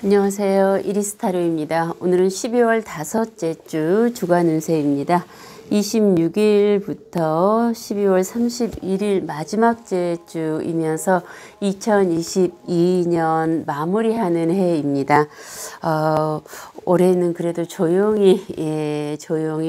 안녕하세요. 이리스타로입니다. 오늘은 12월 다섯째 주 주간 운세입니다. 26일부터 12월 31일 마지막째 주이면서 2022년 마무리하는 해입니다. 올해는 그래도 조용히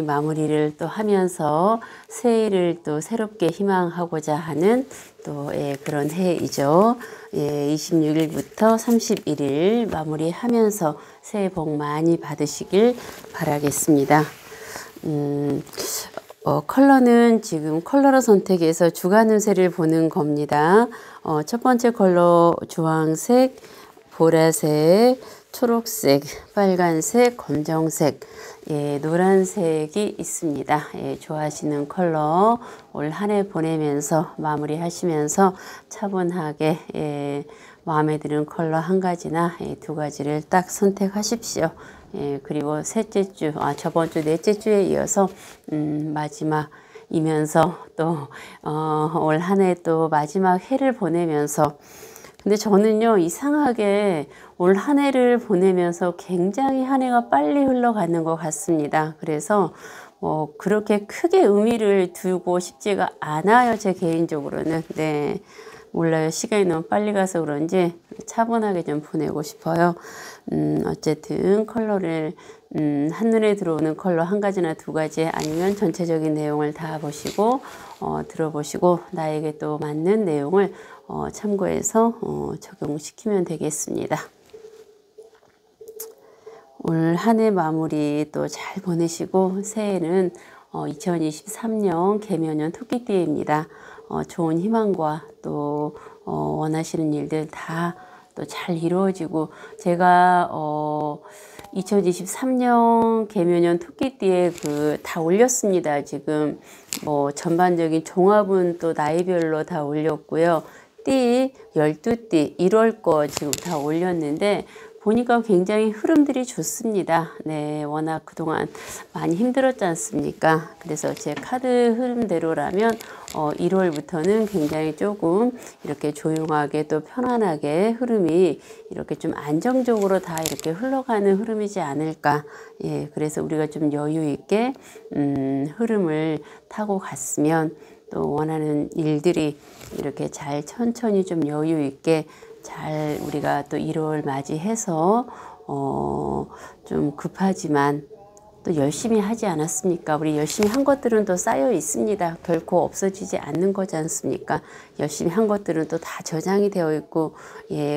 마무리를 또 하면서 새해를 또 새롭게 희망하고자 하는 또 그런 해이죠. 26일부터 31일 마무리하면서 새해 복 많이 받으시길 바라겠습니다. 컬러는 지금 컬러로 선택해서 주간 운세를 보는 겁니다. 첫 번째 컬러 주황색, 보라색, 초록색, 빨간색, 검정색, 노란색이 있습니다. 좋아하시는 컬러 올 한 해 보내면서 마무리하시면서 차분하게 마음에 드는 컬러 한 가지나 두 가지를 딱 선택하십시오. 그리고 셋째 주, 저번 주 넷째 주에 이어서 마지막이면서 또 올 한 해 또 마지막 해를 보내면서 근데 저는요 이상하게 올 한 해를 보내면서 굉장히 한 해가 빨리 흘러가는 것 같습니다. 그래서 그렇게 크게 의미를 두고 싶지가 않아요. 제 개인적으로는. 네. 몰라요. 시간이 너무 빨리 가서 그런지 차분하게 좀 보내고 싶어요. 어쨌든 컬러를 한눈에 들어오는 컬러 한 가지나 두 가지 아니면 전체적인 내용을 다 보시고 들어보시고 나에게 또 맞는 내용을 참고해서 적용시키면 되겠습니다. 올 한 해 마무리 또 잘 보내시고 새해는 2023년 개묘년 토끼띠입니다. 좋은 희망과 또 원하시는 일들 다 또 잘 이루어지고 제가 2023년 개묘년 토끼띠에 다 올렸습니다. 지금 전반적인 종합은 또 나이별로 다 올렸고요. 띠 12띠 1월 거 지금 다 올렸는데 보니까 굉장히 흐름들이 좋습니다. 네, 워낙 그동안 많이 힘들었지 않습니까? 그래서 제 카드 흐름대로라면 1월부터는 굉장히 조금 이렇게 조용하게 또 편안하게 흐름이 이렇게 좀 안정적으로 다 이렇게 흘러가는 흐름이지 않을까. 그래서 우리가 좀 여유 있게 흐름을 타고 갔으면 또 원하는 일들이 이렇게 잘 천천히 좀 여유 있게 잘 우리가 또 1월 맞이해서 좀 급하지만 또 열심히 하지 않았습니까? 우리 열심히 한 것들은 또 쌓여 있습니다. 결코 없어지지 않는 거지 않습니까? 열심히 한 것들은 또 다 저장이 되어 있고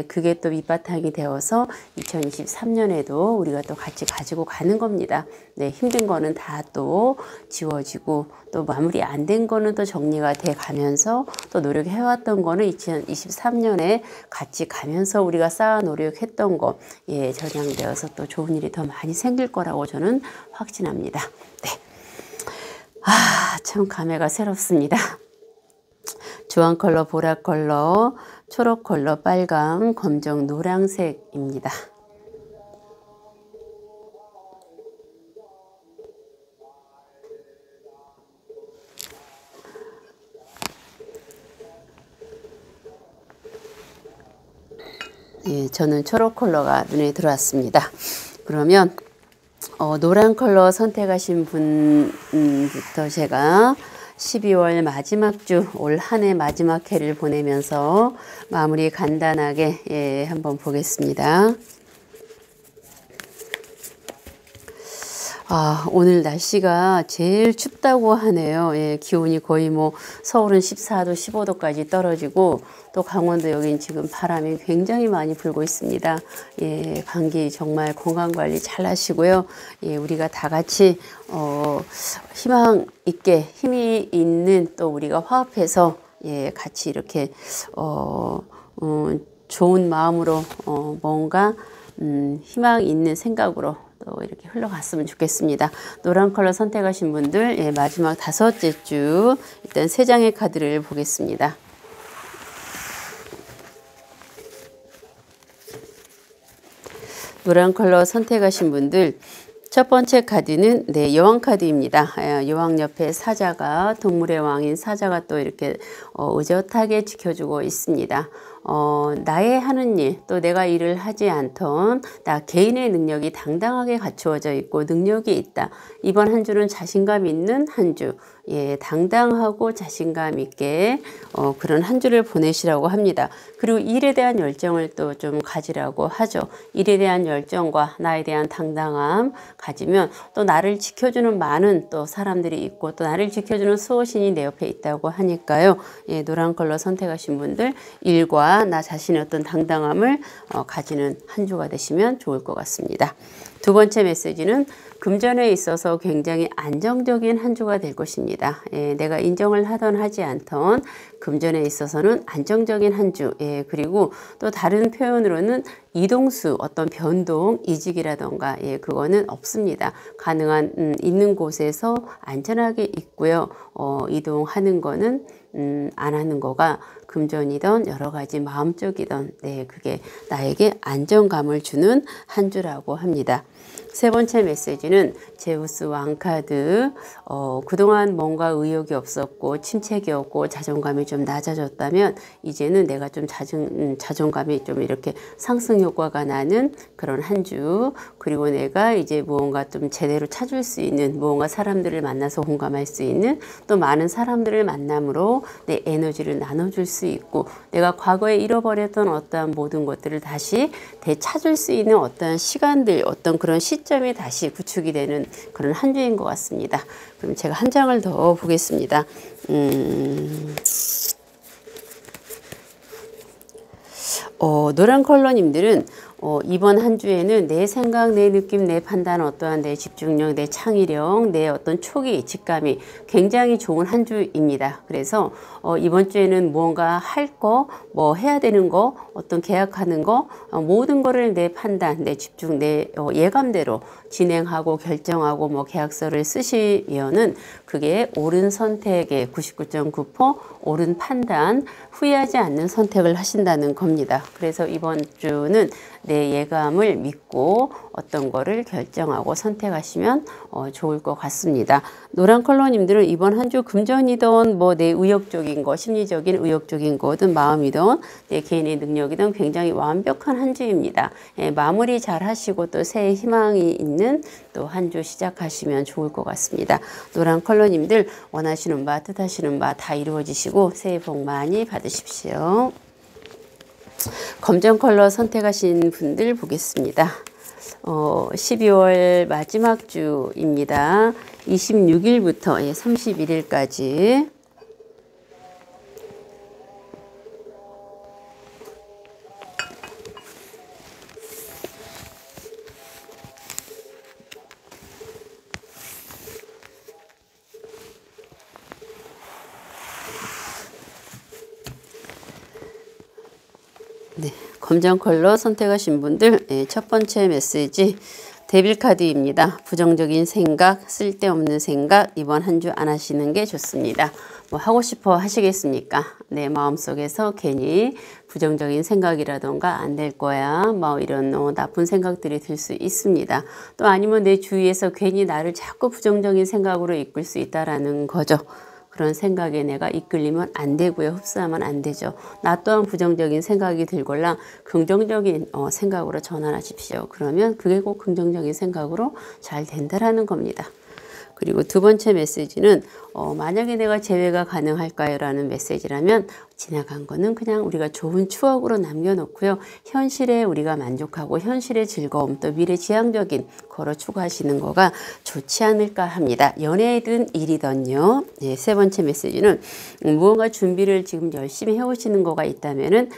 그게 또 밑바탕이 되어서 2023년에도 우리가 또 같이 가지고 가는 겁니다. 네, 힘든 거는 다 또 지워지고 또 마무리 안 된 거는 또 정리가 돼 가면서 또 노력해왔던 거는 2023년에 같이 가면서 우리가 쌓아 노력했던 거 저장되어서 또 좋은 일이 더 많이 생길 거라고 저는 확신합니다. 네. 참 감회가 새롭습니다. 주황 컬러, 보라 컬러, 초록 컬러, 빨강, 검정, 노란색입니다. 저는 초록 컬러가 눈에 들어왔습니다. 그러면 노란 컬러 선택하신 분부터 제가 12월 마지막 주 올 한 해 마지막 해를 보내면서 마무리 간단하게 한번 보겠습니다. 오늘 날씨가 제일 춥다고 하네요. 기온이 거의 서울은 14도, 15도까지 떨어지고 또 강원도 여긴 지금 바람이 굉장히 많이 불고 있습니다. 감기 정말 건강관리 잘 하시고요. 우리가 다 같이 희망 있게 힘이 있는 또 우리가 화합해서 같이 이렇게 좋은 마음으로 뭔가 희망 있는 생각으로 또 이렇게 흘러갔으면 좋겠습니다. 노란 컬러 선택하신 분들 마지막 다섯째 주 일단 세 장의 카드를 보겠습니다. 노란 컬러 선택하신 분들 첫 번째 카드는 네, 여왕 카드입니다. 여왕 옆에 사자가 동물의 왕인 사자가 또 이렇게 의젓하게 지켜주고 있습니다. 나의 하는 일, 또 내가 일을 하지 않던 나 개인의 능력이 당당하게 갖추어져 있고 능력이 있다. 이번 한 주는 자신감 있는 한 주, 예, 당당하고 자신감 있게 그런 한 주를 보내시라고 합니다. 그리고 일에 대한 열정을 또 좀 가지라고 하죠. 일에 대한 열정과 나에 대한 당당함 가지면 또 나를 지켜주는 많은 또 사람들이 있고 또 나를 지켜주는 수호신이 내 옆에 있다고 하니까요. 예, 노란 컬러 선택하신 분들 일과 나 자신의 어떤 당당함을 가지는 한 주가 되시면 좋을 것 같습니다. 두 번째 메시지는 금전에 있어서 굉장히 안정적인 한 주가 될 것입니다. 예, 내가 인정을 하던 하지 않던 금전에 있어서는 안정적인 한 주. 예, 그리고 또 다른 표현으로는 이동수, 어떤 변동, 이직이라던가 예, 그거는 없습니다. 가능한 있는 곳에서 안전하게 있고요. 이동하는 거는 안 하는 거가 금전이든 여러 가지 마음적이든 네, 그게 나에게 안정감을 주는 한 주라고 합니다. 세 번째 메시지는 제우스 왕카드. 그동안 뭔가 의욕이 없었고 침체기 없고 자존감이 좀 낮아졌다면 이제는 내가 좀 자존감이 좀 이렇게 상승 효과가 나는 그런 한 주. 그리고 내가 이제 무언가 좀 제대로 찾을 수 있는, 무언가 사람들을 만나서 공감할 수 있는, 또 많은 사람들을 만남으로 내 에너지를 나눠줄 수 있고 내가 과거에 잃어버렸던 어떠한 모든 것들을 다시 되찾을 수 있는 어떠한 시간들, 어떤 그런 시점이 다시 구축이 되는 그런 한 주인 것 같습니다. 그럼 제가 한 장을 더 보겠습니다. 노란 컬러님들은 이번 한 주에는 내 생각, 내 느낌, 내 판단, 어떠한 내 집중력, 내 창의력, 내 어떤 촉이, 직감이 굉장히 좋은 한 주입니다. 그래서 이번 주에는 무언가 할 거, 뭐 해야 되는 거, 어떤 계약하는 거, 모든 거를 내 판단, 내 집중, 내 예감대로 진행하고 결정하고 뭐 계약서를 쓰시면은 그게 옳은 선택의 99.9% 옳은 판단, 후회하지 않는 선택을 하신다는 겁니다. 그래서 이번 주는 내 예감을 믿고 어떤 거를 결정하고 선택하시면 좋을 것 같습니다. 노란 컬러님들은 이번 한 주 금전이든 뭐 내 의욕적인 거, 심리적인 의욕적인 거든 마음이든 내 개인의 능력이든 굉장히 완벽한 한 주입니다. 예, 마무리 잘 하시고 또 새해 희망이 있는 또 한 주 시작하시면 좋을 것 같습니다. 노란 컬러님들 원하시는 바, 뜻하시는 바 다 이루어지시고 새해 복 많이 받으십시오. 검정 컬러 선택하신 분들 보겠습니다. 12월 마지막 주입니다. 26일부터 31일까지 네, 검정 컬러 선택하신 분들 첫 번째 메시지 데빌 카드입니다. 부정적인 생각, 쓸데없는 생각 이번 한 주 안 하시는 게 좋습니다. 뭐 하고 싶어 하시겠습니까? 내 마음속에서 괜히 부정적인 생각이라던가 안 될 거야 뭐 이런 나쁜 생각들이 들 수 있습니다. 또 아니면 내 주위에서 괜히 나를 자꾸 부정적인 생각으로 이끌 수 있다라는 거죠. 그런 생각에 내가 이끌리면 안 되고요. 흡수하면 안 되죠. 나 또한 부정적인 생각이 들걸랑 긍정적인 생각으로 전환하십시오. 그러면 그게 꼭 긍정적인 생각으로 잘 된다라는 겁니다. 그리고 두 번째 메시지는 만약에 내가 재회가 가능할까요? 라는 메시지라면 지나간 거는 그냥 우리가 좋은 추억으로 남겨놓고요. 현실에 우리가 만족하고 현실의 즐거움 또 미래지향적인 거로 추구하시는 거가 좋지 않을까 합니다. 연애든 일이든요. 네, 세 번째 메시지는 무언가 준비를 지금 열심히 해오시는 거가 있다면은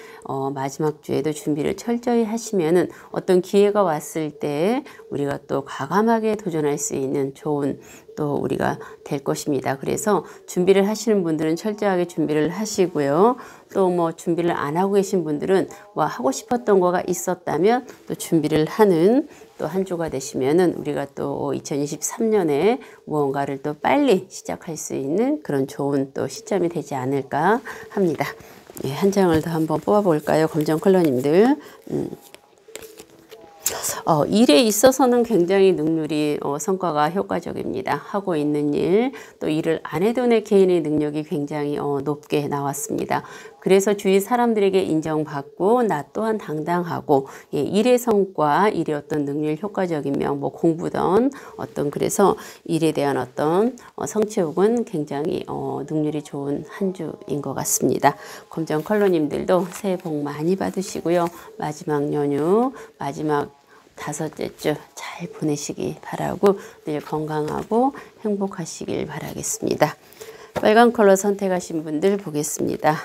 마지막 주에도 준비를 철저히 하시면은 어떤 기회가 왔을 때 우리가 또 과감하게 도전할 수 있는 좋은 또 우리가 될 것입니다. 그래서 준비를 하시는 분들은 철저하게 준비를 하시고요. 또 뭐 준비를 안 하고 계신 분들은 뭐 하고 싶었던 거가 있었다면 또 준비를 하는 또 한 주가 되시면은 우리가 또 2023년에 무언가를 또 빨리 시작할 수 있는 그런 좋은 또 시점이 되지 않을까 합니다. 예, 한 장을 더 한번 뽑아 볼까요? 검정 컬러님들. 일에 있어서는 굉장히 능률이 성과가 효과적입니다. 하고 있는 일, 또 일을 안 해도 내 개인의 능력이 굉장히 높게 나왔습니다. 그래서 주위 사람들에게 인정받고 나 또한 당당하고 일의 성과, 일의 어떤 능률 효과적이며 뭐 공부든 어떤 그래서 일에 대한 어떤 성취욕은 굉장히 능률이 좋은 한 주인 것 같습니다. 검정 컬러님들도 새해 복 많이 받으시고요. 마지막 연휴, 마지막 5째 주 잘 보내시기 바라고 늘 건강하고 행복하시길 바라겠습니다. 빨간 컬러 선택하신 분들 보겠습니다.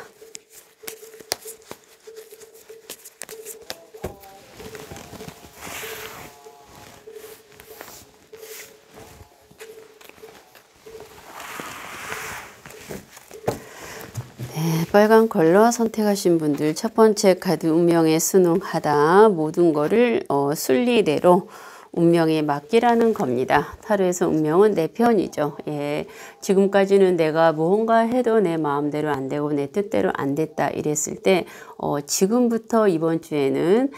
빨간 컬러 선택하신 분들 첫 번째 카드 운명에 순응하다 모든 거를 순리대로 운명에 맡기라는 겁니다. 타로에서 운명은 내 편이죠. 지금까지는 내가 무언가 해도 내 마음대로 안 되고 내 뜻대로 안 됐다 이랬을 때 지금부터 이번 주에는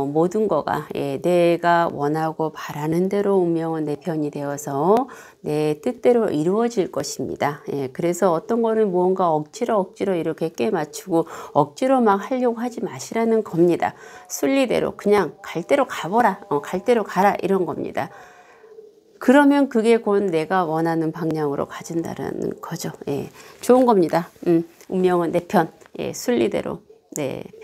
모든 거가 내가 원하고 바라는 대로 운명은 내 편이 되어서 내 뜻대로 이루어질 것입니다. 그래서 어떤 거는 무언가 억지로 이렇게 꽤 맞추고 억지로 막 하려고 하지 마시라는 겁니다. 순리대로 그냥 갈 대로 가보라. 갈 대로 가라 이런 겁니다. 그러면 그게 곧 내가 원하는 방향으로 가진다는 거죠. 좋은 겁니다. 운명은 내 편. 순리대로.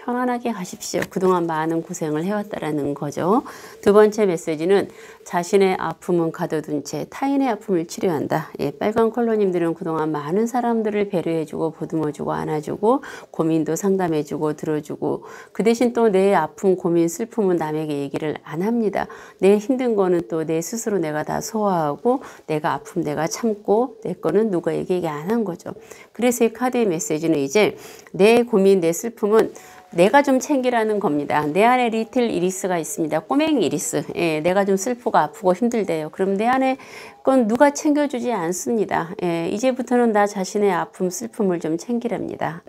편안하게 가십시오. 그동안 많은 고생을 해왔다라는 거죠. 두 번째 메시지는 자신의 아픔은 가둬둔 채 타인의 아픔을 치료한다. 빨간 컬러님들은 그동안 많은 사람들을 배려해주고 보듬어주고 안아주고 고민도 상담해주고 들어주고 그 대신 또 내 아픔, 고민, 슬픔은 남에게 얘기를 안 합니다. 내 힘든 거는 또 내 스스로 내가 다 소화하고 내가 아픔 내가 참고 내 거는 누구에게 얘기 안 한 거죠. 그래서 이 카드의 메시지는 이제 내 고민, 내 슬픔은 내가 좀 챙기라는 겁니다. 내 안에 리틀 이리스가 있습니다. 꼬맹이 이리스. 내가 좀 슬프고 아프고 힘들대요. 그럼 내 안에 건 누가 챙겨주지 않습니다. 이제부터는 나 자신의 아픔, 슬픔을 좀 챙기랍니다.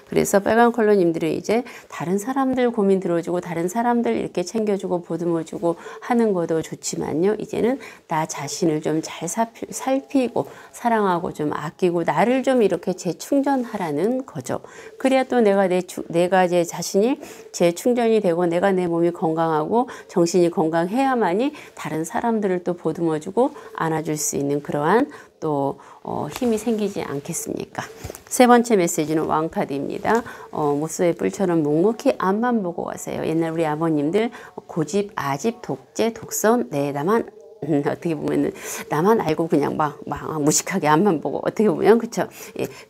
그래서 빨간 컬러님들은 이제 다른 사람들 고민 들어주고 다른 사람들 이렇게 챙겨주고 보듬어주고 하는 것도 좋지만요. 이제는 나 자신을 좀 잘 살피고 사랑하고 좀 아끼고 나를 좀 이렇게 재충전하라는 거죠. 그래야 또 내가 제 자신이 재충전이 되고 내가 내 몸이 건강하고 정신이 건강해야만이 다른 사람들을 또 보듬어주고 안아줄 수 있는 그러한 또 힘이 생기지 않겠습니까? 세 번째 메시지는 왕카드입니다. 모소의 뿔처럼 묵묵히 앞만 보고 가세요. 옛날 우리 아버님들 고집, 아집, 독재, 독선, 나만 어떻게 보면은 나만 알고 그냥 막 무식하게 앞만 보고 어떻게 보면 그쵸?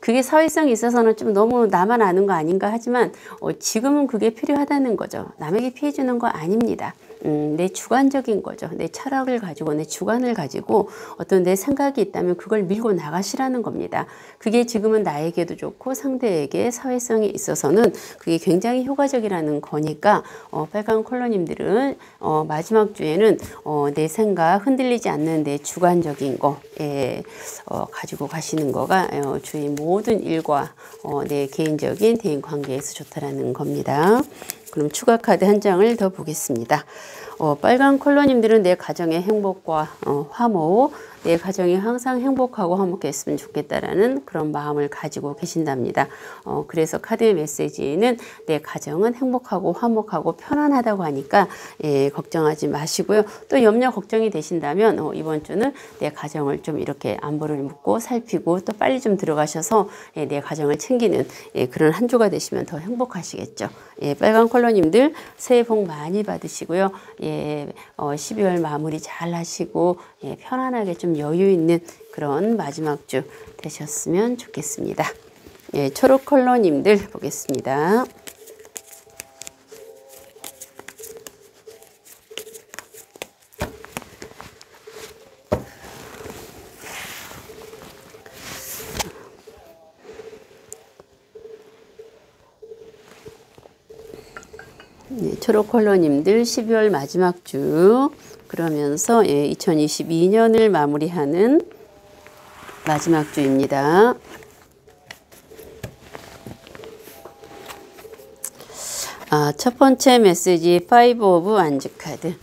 그게 사회성이 있어서는 좀 너무 나만 아는 거 아닌가 하지만 지금은 그게 필요하다는 거죠. 남에게 피해 주는 거 아닙니다. 내 주관적인 거죠. 내 철학을 가지고 내 주관을 가지고 어떤 내 생각이 있다면 그걸 밀고 나가시라는 겁니다. 그게 지금은 나에게도 좋고 상대에게 사회성이 있어서는 그게 굉장히 효과적이라는 거니까 빨간 컬러님들은 마지막 주에는 내 생각 흔들리지 않는 내 주관적인 거 가지고 가시는 거가 주위 모든 일과 내 개인적인 대인 관계에서 좋다라는 겁니다. 그럼 추가 카드 한 장을 더 보겠습니다. 빨간 컬러님들은 내 가정의 행복과 화목, 내 가정이 항상 행복하고 화목했으면 좋겠다라는 그런 마음을 가지고 계신답니다. 그래서 카드의 메시지는 내 가정은 행복하고 화목하고 편안하다고 하니까 걱정하지 마시고요. 또 염려 걱정이 되신다면 이번 주는 내 가정을 좀 이렇게 안부를 묻고 살피고 또 빨리 좀 들어가셔서 내 가정을 챙기는 그런 한 주가 되시면 더 행복하시겠죠. 빨간 컬러님들 새해 복 많이 받으시고요. 12월 마무리 잘 하시고 편안하게 좀 여유 있는 그런 마지막 주 되셨으면 좋겠습니다. 초록 컬러님들 보겠습니다. 초록 컬러님들 12월 마지막 주 그러면서 2022년을 마무리하는 마지막 주입니다. 첫 번째 메시지 5 오브 완즈 카드.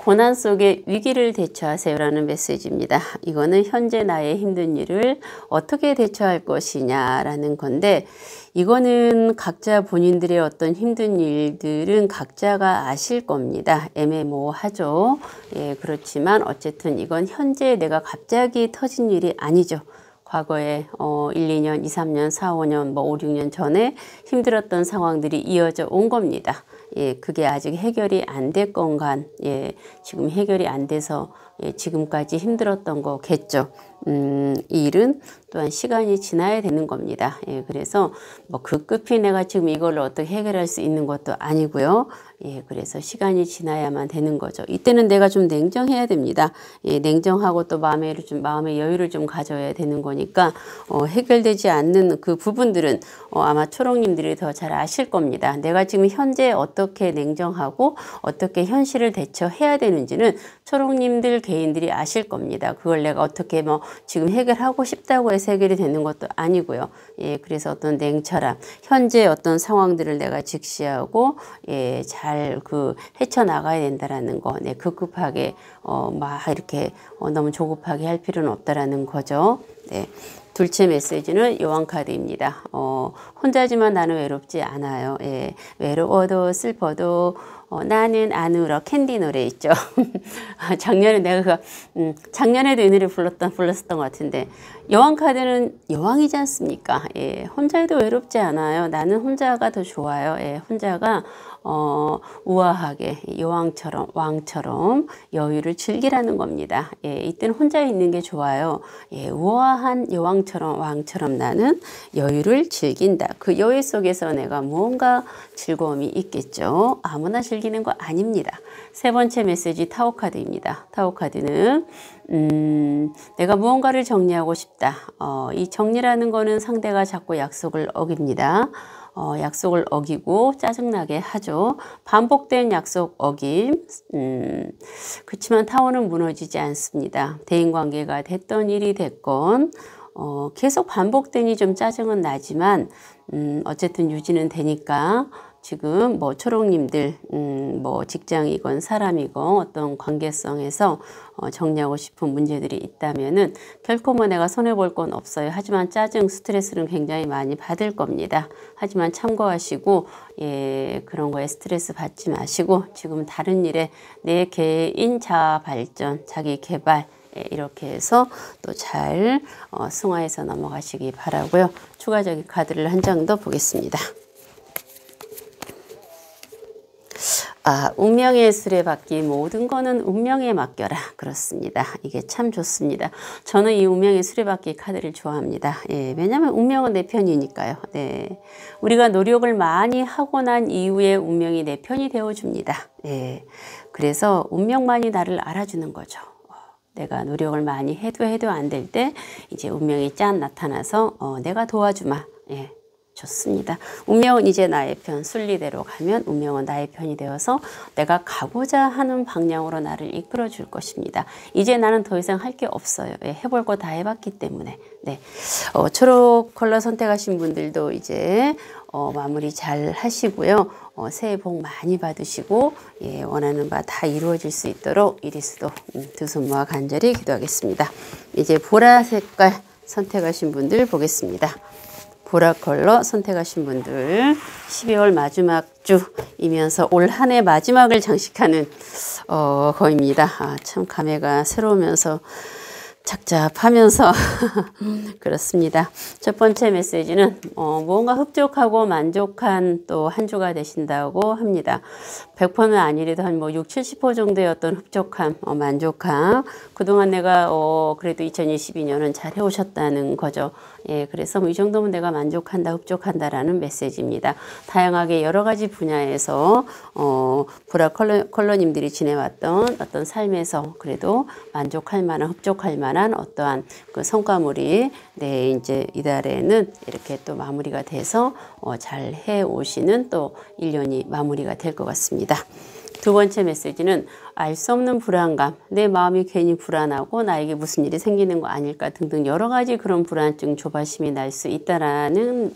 고난 속에 위기를 대처하세요라는 메시지입니다. 이거는 현재 나의 힘든 일을 어떻게 대처할 것이냐라는 건데, 이거는 각자 본인들의 어떤 힘든 일들은 각자가 아실 겁니다. 애매모호하죠. 예, 그렇지만 어쨌든 이건 현재 내가 갑자기 터진 일이 아니죠. 과거에 1, 2년, 2, 3년, 4, 5년, 뭐 5, 6년 전에 힘들었던 상황들이 이어져 온 겁니다. 예, 그게 아직 해결이 안 됐건간, 예, 지금 해결이 안 돼서 예, 지금까지 힘들었던 거겠죠. 이 일은 또한 시간이 지나야 되는 겁니다. 예, 그래서 뭐 급급히 내가 지금 이걸 어떻게 해결할 수 있는 것도 아니고요. 예, 그래서 시간이 지나야만 되는 거죠. 이때는 내가 좀 냉정해야 됩니다. 예, 냉정하고 또 마음의 여유를 좀 가져야 되는 거니까 해결되지 않는 그 부분들은 아마 초롱님들이 더 잘 아실 겁니다. 내가 지금 현재 어떻게 냉정하고 어떻게 현실을 대처해야 되는지는 초롱님들 개인들이 아실 겁니다. 그걸 내가 어떻게 뭐 지금 해결하고 싶다고 해서 해결이 되는 것도 아니고요. 예, 그래서 어떤 냉철함, 현재 어떤 상황들을 내가 직시하고 예, 잘 헤쳐나가야 된다라는 거. 네, 급급하게 막 이렇게 너무 조급하게 할 필요는 없다라는 거죠. 네. 둘째 메시지는 여왕 카드입니다. 혼자지만 나는 외롭지 않아요. 예, 외로워도 슬퍼도 나는 안 울어. 캔디 노래 있죠. 작년에 내가 작년에도 이 노래 불렀었던 것 같은데, 여왕 카드는 여왕이지 않습니까? 예, 혼자해도 외롭지 않아요. 나는 혼자가 더 좋아요. 예, 혼자가 우아하게 여왕처럼 왕처럼 여유를 즐기라는 겁니다. 예, 이때는 혼자 있는 게 좋아요. 예, 우아한 여왕처럼 왕처럼 나는 여유를 즐긴다. 그 여유 속에서 내가 무언가 즐거움이 있겠죠. 아무나 즐기는 거 아닙니다. 세 번째 메시지 타워 카드입니다. 타워 카드는 내가 무언가를 정리하고 싶다. 이 정리라는 거는 상대가 자꾸 약속을 어깁니다. 약속을 어기고 짜증나게 하죠. 반복된 약속 어김. 그렇지만 타워는 무너지지 않습니다. 대인관계가 됐던 일이 됐건 계속 반복되니 좀 짜증은 나지만 어쨌든 유지는 되니까 지금 뭐 초롱님들 뭐 직장이건 사람이건 어떤 관계성에서 정리하고 싶은 문제들이 있다면은 결코 뭐 내가 손해볼 건 없어요. 하지만 짜증, 스트레스는 굉장히 많이 받을 겁니다. 하지만 참고하시고 예, 그런 거에 스트레스 받지 마시고 지금 다른 일에 내 개인 자아 발전, 자기 개발 이렇게 해서 또 잘 승화해서 넘어가시기 바라고요. 추가적인 카드를 한 장 더 보겠습니다. 운명의 수레바퀴 모든 거는 운명에 맡겨라. 그렇습니다. 이게 참 좋습니다. 저는 이 운명의 수레바퀴 카드를 좋아합니다. 예, 왜냐하면 운명은 내 편이니까요. 네, 우리가 노력을 많이 하고 난 이후에 운명이 내 편이 되어줍니다. 예, 그래서 운명만이 나를 알아주는 거죠. 내가 노력을 많이 해도 안 될 때 이제 운명이 짠 나타나서 내가 도와주마. 예. 좋습니다. 운명은 이제 나의 편, 순리대로 가면 운명은 나의 편이 되어서 내가 가고자 하는 방향으로 나를 이끌어 줄 것입니다. 이제 나는 더 이상 할 게 없어요. 예, 해볼 거 다 해봤기 때문에. 네, 초록 컬러 선택하신 분들도 이제 마무리 잘 하시고요. 새해 복 많이 받으시고 예, 원하는 바 다 이루어질 수 있도록 이리스도 두 손 모아 간절히 기도하겠습니다. 이제 보라 색깔 선택하신 분들 보겠습니다. 보라 컬러 선택하신 분들 12월 마지막 주이면서 올 한 해 마지막을 장식하는 거입니다. 참 감회가 새로우면서 착잡하면서 그렇습니다. 첫 번째 메시지는 무언가 흡족하고 만족한 또 한 주가 되신다고 합니다. 100%는 아니래도 한 뭐 60, 70% 정도의 어떤 흡족함, 만족함. 그동안 내가 그래도 2022년은 잘 해오셨다는 거죠. 예, 그래서 뭐 이 정도면 내가 만족한다, 흡족한다라는 메시지입니다. 다양하게 여러 가지 분야에서 보라 컬러님들이 지내왔던 어떤 삶에서 그래도 만족할 만한, 흡족할 만한 어떠한 그 성과물이 네, 이제 이달에는 이렇게 또 마무리가 돼서 잘 해오시는 또 1년이 마무리가 될 것 같습니다. 두 번째 메시지는 알 수 없는 불안감, 내 마음이 괜히 불안하고 나에게 무슨 일이 생기는 거 아닐까 등등 여러 가지 그런 불안증, 조바심이 날 수 있다라는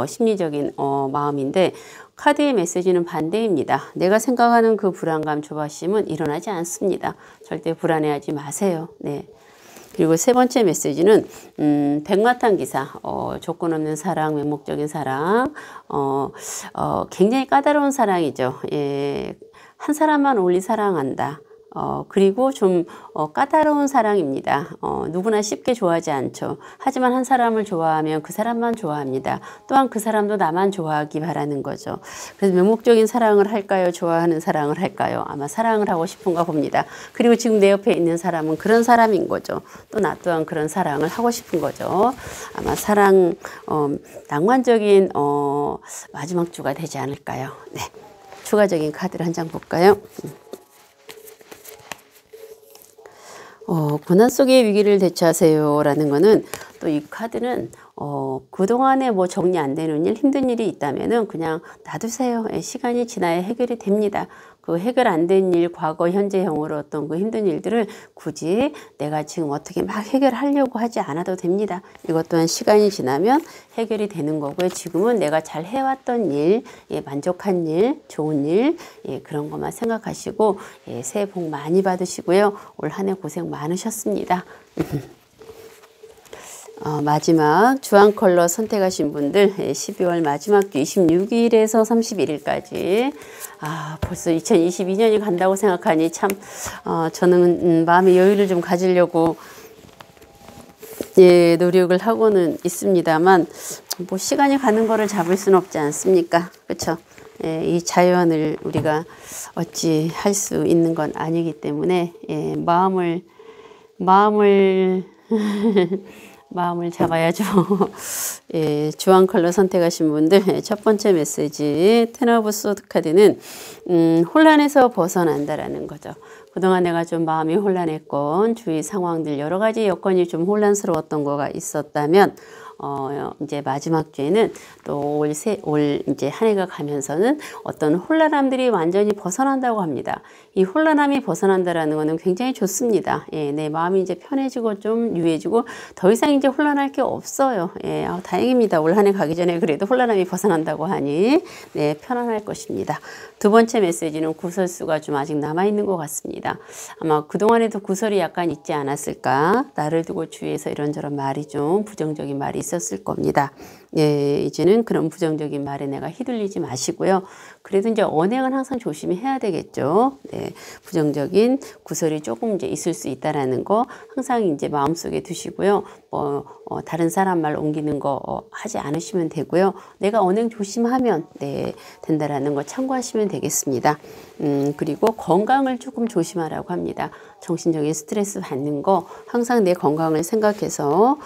심리적인 마음인데 카드의 메시지는 반대입니다. 내가 생각하는 그 불안감, 조바심은 일어나지 않습니다. 절대 불안해하지 마세요. 네. 그리고 세 번째 메시지는 백마탄 기사, 조건 없는 사랑, 맹목적인 사랑, 굉장히 까다로운 사랑이죠. 예, 한 사람만 올리 사랑한다. 그리고 좀 까다로운 사랑입니다. 누구나 쉽게 좋아하지 않죠. 하지만 한 사람을 좋아하면 그 사람만 좋아합니다. 또한 그 사람도 나만 좋아하기 바라는 거죠. 그래서 맹목적인 사랑을 할까요? 좋아하는 사랑을 할까요? 아마 사랑을 하고 싶은가 봅니다. 그리고 지금 내 옆에 있는 사람은 그런 사람인 거죠. 또 나 또한 그런 사랑을 하고 싶은 거죠. 아마 사랑, 낭만적인 마지막 주가 되지 않을까요? 네. 추가적인 카드를 한 장 볼까요? 고난 속의 위기를 대처하세요 라는 거는 또 이 카드는 그동안에 뭐 정리 안 되는 일, 힘든 일이 있다면은 그냥 놔두세요. 시간이 지나야 해결이 됩니다. 그 해결 안 된 일, 과거, 현재형으로 어떤 그 힘든 일들을 굳이 내가 지금 어떻게 막 해결하려고 하지 않아도 됩니다. 이것 또한 시간이 지나면 해결이 되는 거고요. 지금은 내가 잘 해왔던 일, 만족한 일, 좋은 일, 그런 것만 생각하시고 새해 복 많이 받으시고요. 올 한 해 고생 많으셨습니다. 마지막 주황 컬러 선택하신 분들 12월 마지막 주 26일에서 31일까지 벌써 2022년이 간다고 생각하니 참 저는 마음의 여유를 좀 가지려고 노력을 하고는 있습니다만 뭐 시간이 가는 거를 잡을 수는 없지 않습니까? 그렇죠? 이 자연을 우리가 어찌 할 수 있는 건 아니기 때문에 마음을 잡아야죠. 주황 컬러 선택하신 분들 첫 번째 메시지 텐 오브 소드 카드는 혼란에서 벗어난다라는 거죠. 그동안 내가 좀 마음이 혼란했건 주위 상황들 여러 가지 여건이 좀 혼란스러웠던 거가 있었다면 이제 마지막 주에는 또 올 이제 한 해가 가면서는 어떤 혼란함들이 완전히 벗어난다고 합니다. 이 혼란함이 벗어난다라는 것은 굉장히 좋습니다. 내 마음이 이제 편해지고 좀 유해지고 더 이상 이제 혼란할 게 없어요. 다행입니다. 올 한 해 가기 전에 그래도 혼란함이 벗어난다고 하니 편안할 것입니다. 두 번째 메시지는 구설수가 좀 아직 남아있는 것 같습니다. 아마 그동안에도 구설이 약간 있지 않았을까? 나를 두고 주위에서 이런저런 말이 좀 부정적인 말이 있었을 겁니다. 이제는 그런 부정적인 말에 내가 휘둘리지 마시고요. 그래도 이제 언행은 항상 조심히 해야 되겠죠. 부정적인 구설이 조금 이제 있을 수 있다라는 거 항상 이제 마음속에 두시고요. 다른 사람 말 옮기는 거 하지 않으시면 되고요. 내가 언행 조심하면 된다라는 거 참고하시면 되겠습니다. 그리고 건강을 조금 조심하라고 합니다. 정신적인 스트레스 받는 거 항상 내 건강을 생각해서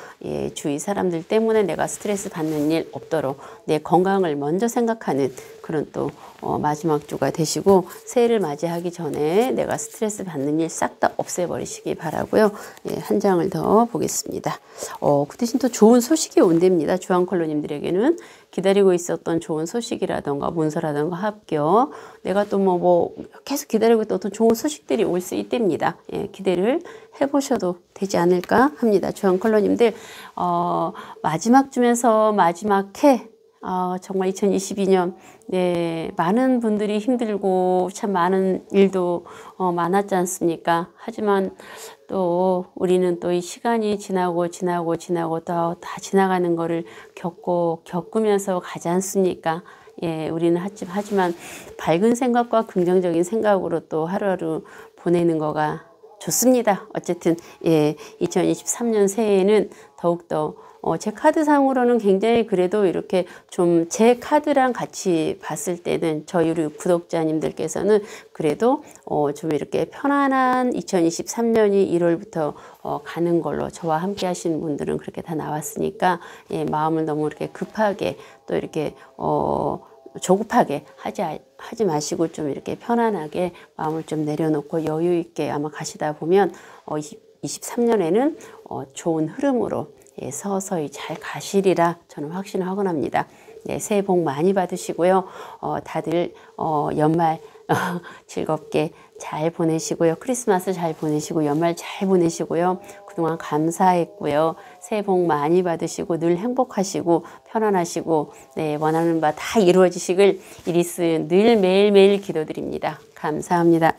주위 사람들 때문에 내가 스트레스 받는 일 없도록 내 건강을 먼저 생각하는 그런 또 마지막 주가 되시고 새해를 맞이하기 전에 내가 스트레스 받는 일 싹 다 없애버리시기 바라고요. 한 장을 더 보겠습니다. 그 대신 또 좋은 소식이 온답니다. 주황 컬러님들에게는 기다리고 있었던 좋은 소식이라던가 문서라던가 합격 내가 또 뭐 계속 기다리고 있던 어떤 좋은 소식들이 올 수 있답니다. 기대를 해보셔도 되지 않을까 합니다. 주황 컬러님들 마지막 주면서 마지막 해 정말 2022년 많은 분들이 힘들고 참 많은 일도 많았지 않습니까? 하지만 또 우리는 또 이 시간이 지나고 또 다 지나가는 거를 겪으면서 가지 않습니까? 우리는 하지만 밝은 생각과 긍정적인 생각으로 또 하루하루 보내는 거가 좋습니다. 어쨌든 2023년 새해에는 더욱더 제 카드상으로는 굉장히 그래도 이렇게 좀 제 카드랑 같이 봤을 때는 저희 우리 구독자님들께서는 그래도 좀 이렇게 편안한 2023년이 1월부터 가는 걸로 저와 함께 하시는 분들은 그렇게 다 나왔으니까 마음을 너무 이렇게 급하게 또 이렇게 조급하게 하지 마시고 좀 이렇게 편안하게 마음을 좀 내려놓고 여유 있게 아마 가시다 보면 23년에는 좋은 흐름으로 예, 서서히 잘 가시리라 저는 확신하고 납니다. 네, 새해 복 많이 받으시고요. 다들 연말 즐겁게 잘 보내시고요. 크리스마스 잘 보내시고 연말 잘 보내시고요. 그동안 감사했고요. 새해 복 많이 받으시고 늘 행복하시고 편안하시고 네, 원하는 바 다 이루어지시길 이리스 늘 매일매일 기도드립니다. 감사합니다.